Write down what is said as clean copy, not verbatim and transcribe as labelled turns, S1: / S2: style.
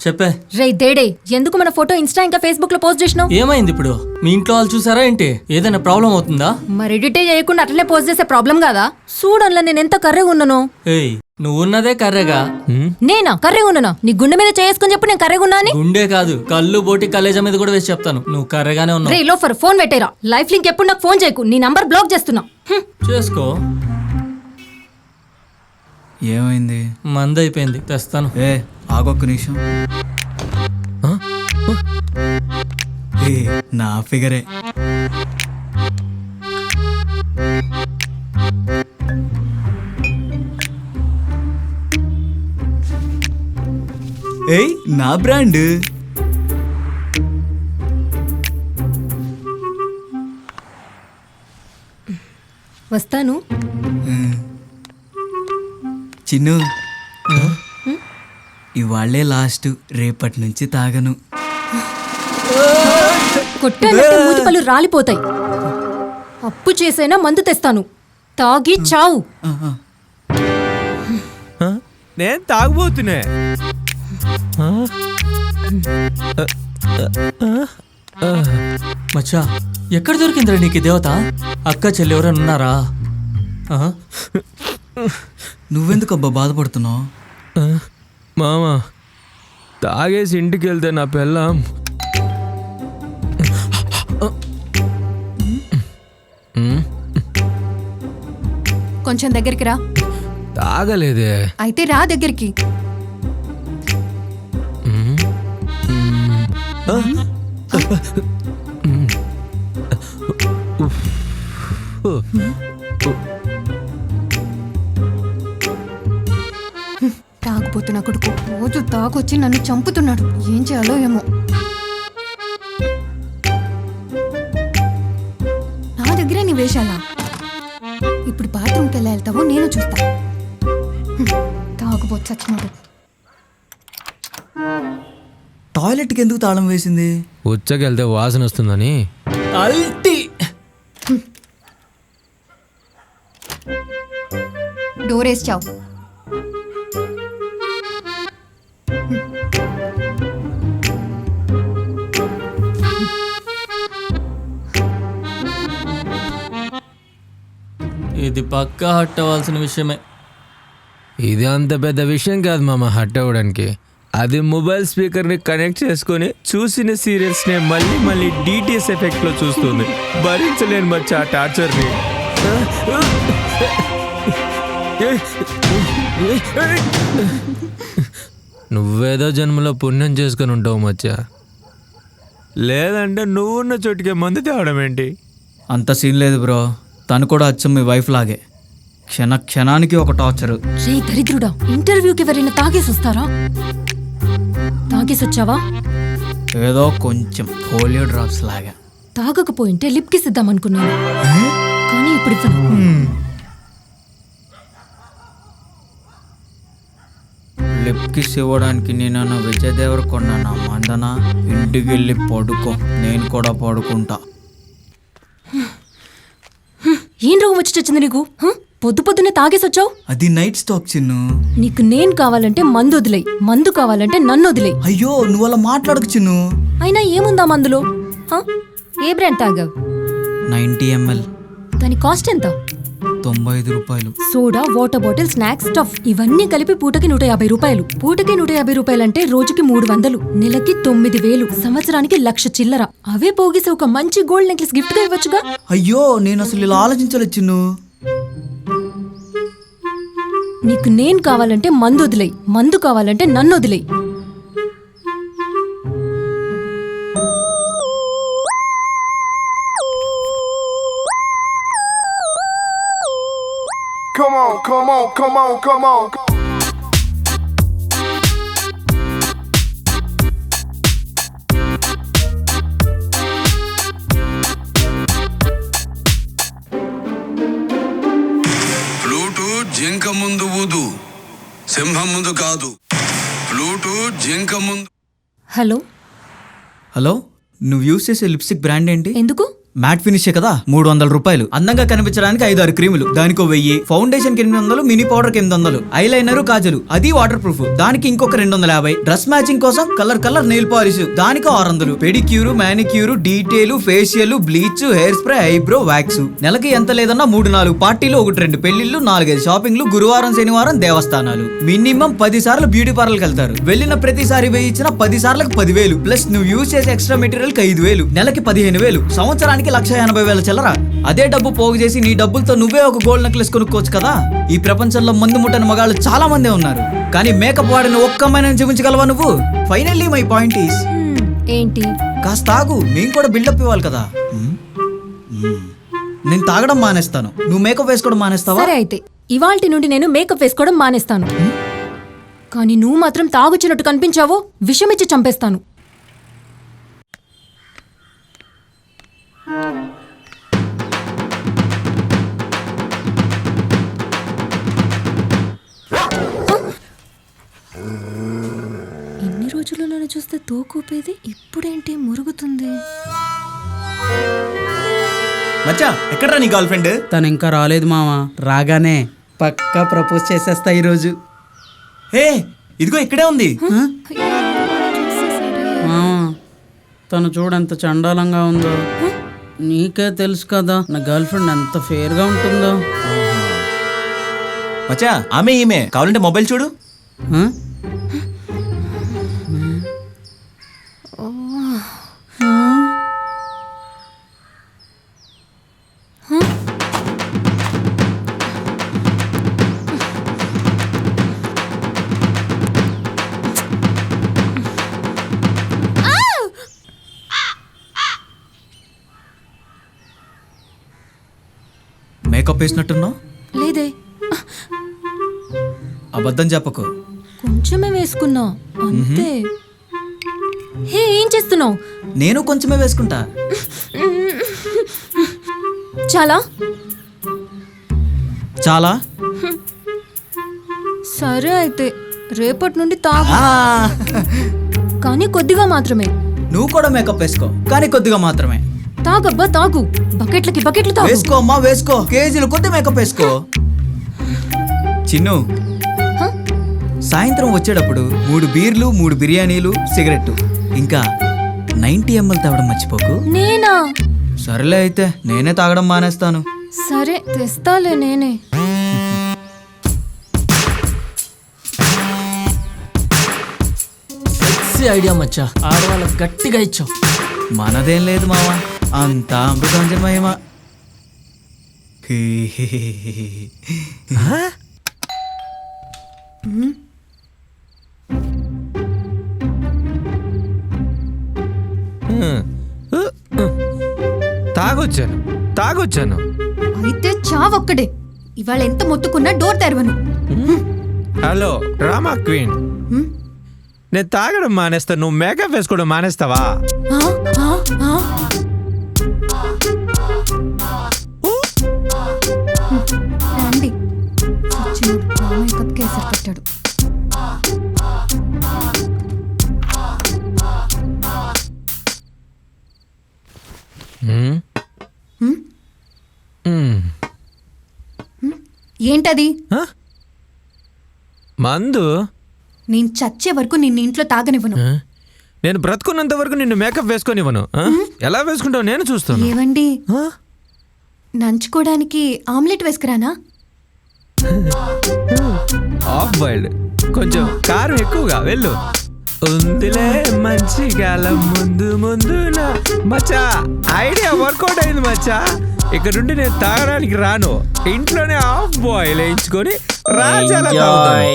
S1: చెప్పే.
S2: రే దేడే, ఎందుకు మన ఫోటో ఇన్స్టా ఇంకా ఫేస్బుక్ లో పోస్ట్ చేసినావు?
S1: ఏమైంది ఇప్పుడు? మీ ఇంట్లో వాళ్ళు చూసారా ఏంటి? ఏదైనా ప్రాబ్లం అవుతుందా?
S2: మరి ఎడిటే చేయకుండా అట్లనే పోస్ట్ చేసే ప్రాబ్లం కాదా? చూడన్లా నేను ఎంత కర్రెగా ఉన్నాను.
S1: ఏయ్, నువ్వున్నదే కర్రెగా.
S2: నేనా కర్రెగా ఉన్నానా? నీ గుండె మీద చేసుకుని చెప్పు నేను కర్రెగా ఉన్నా అని.
S1: గుండె కాదు, కళ్ళు బోటి కలేజా మీద కూడా వేసి చెప్తాను, నువ్వు కర్రెగానే ఉన్నావు.
S2: రే లోఫర్, ఫోన్ పెట్టేరా. లైఫ్ లింక్ ఎప్పుడు నాకు ఫోన్ చేయకు, నీ నంబర్ బ్లాక్ చేస్తున్నా.
S1: చేసుకో.
S3: ఏమైంది?
S1: మంద అయిపోయింది, తెస్తాను.
S3: ఆగొక్క నిమిషం. నా ఫిగరే. ఏయ్, నా బ్రాండ్.
S2: వస్తాను.
S3: చిన్ను, ఇవాళ్లే లాస్ట్, రేపటి నుంచి తాగను.
S2: కొట్టానంటే మూతి పళ్ళు రాలిపోతాయి. అప్పు చేసైనా మందు తెస్తాను, తాగి చావు.
S4: నేను తాగబోతున్నా.
S1: మచ్చా, ఎక్కడ దొరికిందిరా నీకు దేవత? అక్క చెల్లి ఎవరైనా ఉన్నారా?
S3: నువ్వెందుకబ్బా బాధపడుతున్నావు?
S4: మామ, తాగేసి ఇంటికి వెళ్తే నా పెళ్ళాం
S2: కొంచెం దగ్గరికి రా.
S4: తాగలేదే.
S2: అయితే రా దగ్గరికి. తాగుపోతున్నా కొడుకు, రోజు తాగొచ్చి నన్ను చంపుతున్నాడు. ఏం చేయాలో ఏమో. నా దగ్గరే నీ వేషాలా? ఇప్పుడు బాత్రూమ్కి ఎలా వెళ్తావో నేను చూస్తా. తాగుపోతు చచ్చినాడు.
S3: టాయిలెట్కి ఎందుకు తాళం వేసింది?
S4: ఉచ్చకెళ్తే వాసన వస్తుందని.
S1: అల్టి
S2: డోరేసి చావు.
S1: ఇది పక్కా హట్ అవ్వాల్సిన విషయమే.
S4: ఇది అంత పెద్ద విషయం కాదు మామ హట్ అవ్వడానికి. అది మొబైల్ స్పీకర్ని కనెక్ట్ చేసుకొని చూసిన సీరియల్స్ని మళ్ళీ మళ్ళీ డిటిఎస్ ఎఫెక్ట్లో చూస్తుంది. భరించలేను మచ్చా ఆ టార్చర్ని. నువ్వేదో జన్మలో పుణ్యం చేసుకుని ఉంటావు మచ్చా. లేదంటే నువ్వున్న చోటుకే మందు తేవడం ఏంటి?
S3: అంత సీన్ లేదు బ్రో. తను కూడా అచ్చం మీ వైఫ్ లాగే, క్షణానికి ఒక టార్చర్.
S2: రే దరిద్రుడా, ఇంటర్వ్యూకి ఎవరైనా తాగేసి వస్తారా? తాగేసి వచ్చావా?
S3: ఏదో కొంచెం పోలియో డ్రాప్స్ లాగా.
S2: తాగకపోయింటే లిప్ కిస్ ఇద్దాం అనుకున్నాను, కానీ ఇప్పుడు ఇవ్వను.
S3: లిప్ కిస్ ఇవ్వడానికి నేనన్నా విజయ్ దేవరకొండ నా మందన. ఇంటికి వెళ్ళి పడుకో, నేను కూడా పడుకుంటా.
S2: ఏం రోగం వచ్చి చచ్చింది నీకు? పొద్దు పొద్దునే తాగేసి వచ్చావు.
S3: అది నైట్ స్టాక్ చిన్ను.
S2: నీకు నేను కావాలంటే మందు వదిలేయి, మందు కావాలంటే నన్ను వదిలేయి.
S3: అయ్యో, నువ్వు అలా మాట్లాడకు చిన్ను.
S2: అయినా ఏముందా మందులో? ఏ బ్రాండ్ తాగావు?
S3: 90 ml.
S2: దాని కాస్ట్ ఎంత?
S3: 95 రూపాయలు.
S2: Soda, water bottle, snacks, stuff ఇవన్నీ కలిపి పూటకి 150 రూపాయలు. పూటకి 150 రూపాయలు అంటే రోజుకి 300, నెలకి 9000, సంవత్సరానికి 1,00,000 చిల్లర. అవే పోగేసి ఒక మంచి గోల్డ్ నెక్లెస్ గిఫ్ట్ గా ఇవ్వచ్చుగా.
S3: అయ్యో, నేను అసలు ఇలా ఆలోచించలేదు చిన్ను.
S2: నీకు నేను కావాలంటే మందు వదిలేయి, మందు కావాలంటే నన్ను వదిలేయి.
S5: Come on, come on, come on, come on.
S6: Flute జింక ముందు ఊదు, సింహం ముందు కాదు. ఫ్లూటు జింక ముందు.
S2: హలో
S3: హలో, నువ్వు యూస్ చేసే లిప్స్టిక్ బ్రాండ్ ఏంటి?
S2: ఎందుకు?
S3: మ్యాట్ ఫినిష్ కదా 300 రూపాయలు. అందంగా కనిపించడానికి 5-6 క్రీములు, దానికో 1000. ఫౌండేషన్ కి 800, మినీ పౌడర్ కి 800, ఐలైనర్ కాజలు అది వాటర్ ప్రూఫ్, దానికి ఇంకొక 250. డ్రెస్ మ్యాచింగ్ కోసం కలర్ నెయిల్ పాలిష్, దానికో 600. Pedicure, manicure, detail, facial, bleach, hair spray, eyebrow wax. నెలకి ఎంత లేదన్నా 3-4 పార్టీలు, 1-2 పెళ్లిళ్ళు, 4-5 షాపింగ్లు, గురువారం శనివారం దేవస్థానాలు. మినిమం 10 సార్లు బ్యూటీ పార్లర్కి వెళ్తారు. వెళ్ళిన ప్రతిసారి 1000 ఇచ్చిన 10 సార్లకు 10,000 ప్లస్ నువ్వు యూజ్ చేసే ఎక్స్ట్రా మెటీరియల్ కి 5,000, నెలకి 15,000, సంవత్సరానికి 1,80,000 చిల్లర. అదే డబ్బు పోగు చేసి నీ డబ్బులతో నువ్వే ఒక గోల్డ్ నెక్లెస్ కొనుక్కోవచ్చు కదా. ఈ ప్రపంచంలో మందు ముట్టని మగాళ్ళు చాలా మందే ఉన్నారు, కానీ మేకప్ వాడిని ఒక్క అమ్మాయిని చూపించగలవా నువ్వు? ఫైనల్లీ మై పాయింట్ ఈస్,
S2: ఏంటి?
S3: కాస్త తాగు, మేము కూడా బిల్డప్ ఇవ్వాలి కదా. నేను తాగడం మానేస్తాను, నువ్వు మేకప్ వేసుకోవడం మానేస్తావా?
S2: సరే అయితే ఇవాల్టి నుండి నేను మేకప్ వేసుకోవడం మానేస్తాను. కానీ నువ్వు మాత్రం తాగుచ్చినట్టు కనిపించావో విషమిచ్చి చంపేస్తాను. ఎన్ని రోజులు నన్ను చూస్తే తోకూపేది, ఇప్పుడేంటి మురుగుతుంది?
S7: మచ్చా ఎక్కడ్రా నీ గర్ల్ ఫ్రెండ్?
S8: తను ఇంకా రాలేదు మావా, రాగానే పక్కా ప్రపోజ్ చేసేస్తా ఈరోజు.
S7: హే ఇదిగో ఇక్కడే ఉంది.
S8: మావా తను చూడంత చండాలంగా ఉందో. నీకే తెలుసు కదా నా గర్ల్ ఫ్రెండ్ ఎంత ఫేర్గా ఉంటుందో.
S7: మచ్చా ఆమె ఈమె, కావాలంటే మొబైల్ చూడు.
S8: ఆ?
S3: మేకప్ వేసినట్టున్నావు.
S2: లేదే,
S3: అబద్ధం చెప్పకు.
S2: కొంచెమే వేసుకున్నా అంతే. హే, ఏం చేస్తున్నావు?
S3: నేను కొంచెమే వేసుకుంటా.
S2: చాలా
S3: చాలా
S2: సరే అయితే రేపటి నుండి తాగు,
S3: ఆ,
S2: కానీ కొద్దిగా మాత్రమే.
S3: నువ్వు కూడా మేకప్ వేసుకో, కానీ కొద్దిగా మాత్రమే.
S2: తాగబ్బా తాగు, బకెట్లు తాగు.
S3: వేసుకో అమ్మా వేసుకో, కేజీలు కొద్ది మేకప్ వేసుకో. చిన్ను,
S2: హ?
S3: సాయంత్రం వచ్చేటప్పుడు 3 బీర్లు, 3 బిర్యానీలు, సిగరెట్, ఇంకా 90 ml తాగడం మర్చిపోకు.
S2: నేనా?
S3: సరేలే అయితే నేనే తాగడం మానేస్తాను.
S2: సరే తెస్తాలే నేనే.
S1: ఐడియా మచ్చా, ఆడవాళ్ళకి గట్టిగా ఇచ్చావు.
S3: మనదేం లేదు మావా, అంతా అమృతాంజన్మయమా.
S4: తాగొచ్చాను.
S2: అయితే చావొక్కడే. ఇవాళ ఎంత మొత్తుకున్నా డోర్ తెరవను.
S4: హలో డ్రామా క్వీన్, నేను తాగడం మానేస్తా, నువ్వు మేకప్ వేసుకోవడం మానేస్తావా?
S2: ఆ, ఆ, ఆ. రండి, సచ్చినోడు నా మేకప్ కేసరి పెట్టాడు. ఏంటది?
S4: మందు.
S2: నేను చచ్చే వరకు నిన్ను ఇంట్లో తాగనివ్వను.
S4: నేను బ్రతుకున్నంత వరకు నిన్ను మేకప్ వేసుకొనివ్వను. ఎలా వేసుకుంటావు నేను చూస్తాను.
S2: ఏవండి, నంచుకోవడానికి ఆమ్లెట్ వేసుకురానా?
S4: ఆఫ్ బాయిల్డ్, కొంచెం కారం ఎక్కువగా. వెళ్ళు. ఉందిలే మంచి కాలం ముందు ముందున. మచ్చా ఐడియా వర్కౌట్ అయింది మచ్చా. ఇక్కడ నుండి నేను తాగడానికి రాను, ఇంట్లోనే ఆఫ్ బాయిల్ వేయించుకొని రాజాలా తాగుతాను.